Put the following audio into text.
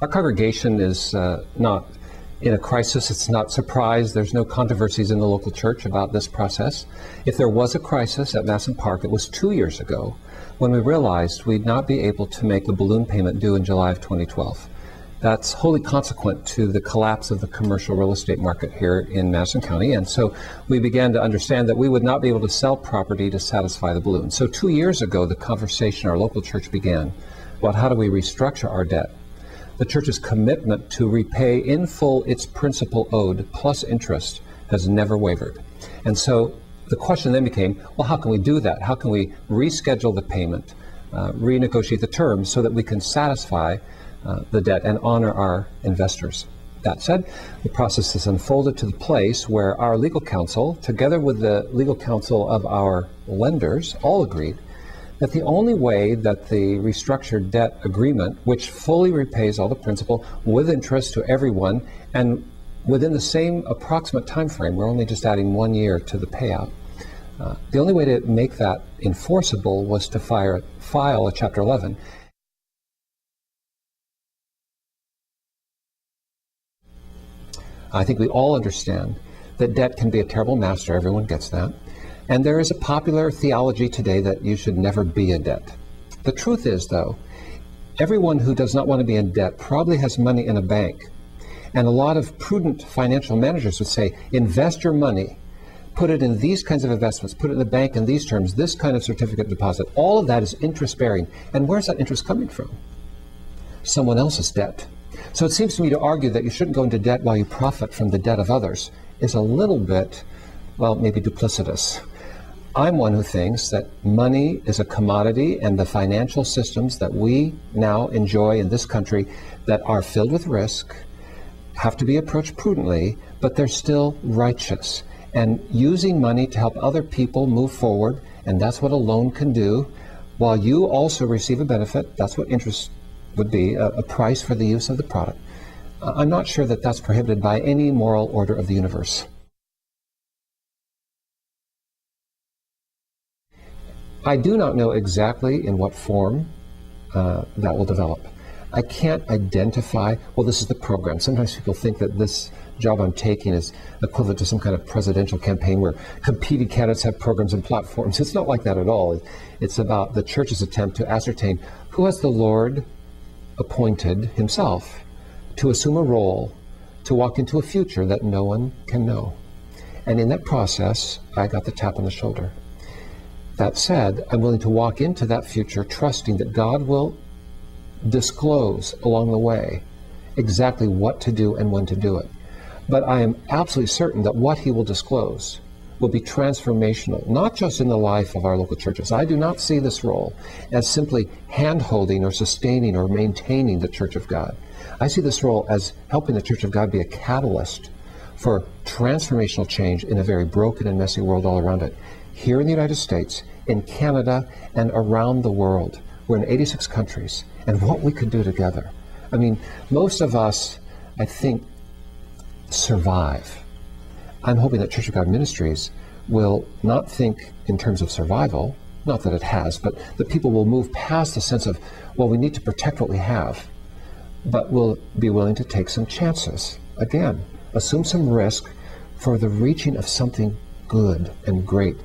Our congregation is not in a crisis. It's not surprised. There's no controversies in the local church about this process. If there was a crisis at Madison Park, it was 2 years ago when we realized we'd not be able to make the balloon payment due in July of 2012. That's wholly consequent to the collapse of the commercial real estate market here in Madison County. And so we began to understand that we would not be able to sell property to satisfy the balloon. So 2 years ago, the conversation in our local church began about how do we restructure our debt. The church's commitment to repay in full its principal owed plus interest has never wavered. And so the question then became, well, how can we do that? How can we reschedule the payment, renegotiate the terms so that we can satisfy the debt and honor our investors? That said, the process has unfolded to the place where our legal counsel, together with the legal counsel of our lenders, all agreed that the only way that the restructured debt agreement, which fully repays all the principal with interest to everyone and within the same approximate time frame, we're only just adding 1 year to the payout. The only way to make that enforceable was to file a Chapter 11. I think we all understand that debt can be a terrible master. Everyone gets that. And there is a popular theology today that you should never be in debt. The truth is, though, everyone who does not want to be in debt probably has money in a bank. And a lot of prudent financial managers would say, invest your money, put it in these kinds of investments, put it in the bank in these terms, this kind of certificate deposit. All of that is interest bearing. And where's that interest coming from? Someone else's debt. So it seems to me to argue that you shouldn't go into debt while you profit from the debt of others is a little bit, well, maybe duplicitous. I'm one who thinks that money is a commodity, and the financial systems that we now enjoy in this country that are filled with risk have to be approached prudently, but they're still righteous. And using money to help other people move forward, and that's what a loan can do, while you also receive a benefit, that's what interest would be, a price for the use of the product. I'm not sure that that's prohibited by any moral order of the universe. I do not know exactly in what form that will develop. I can't identify, well, this is the program. Sometimes people think that this job I'm taking is equivalent to some kind of presidential campaign where competing candidates have programs and platforms. It's not like that at all. It's about the church's attempt to ascertain who has the Lord appointed himself to assume a role, to walk into a future that no one can know. And in that process, I got the tap on the shoulder. That said, I'm willing to walk into that future trusting that God will disclose along the way exactly what to do and when to do it. But I am absolutely certain that what he will disclose will be transformational, not just in the life of our local churches. I do not see this role as simply hand-holding or sustaining or maintaining the Church of God. I see this role as helping the Church of God be a catalyst for transformational change in a very broken and messy world all around it. Here in the United States, in Canada, and around the world. We're in 86 countries, and what we could do together. I mean, most of us, I think, survive. I'm hoping that Church of God Ministries will not think in terms of survival, not that it has, but that people will move past the sense of, well, we need to protect what we have, but will be willing to take some chances. Again, assume some risk for the reaching of something good and great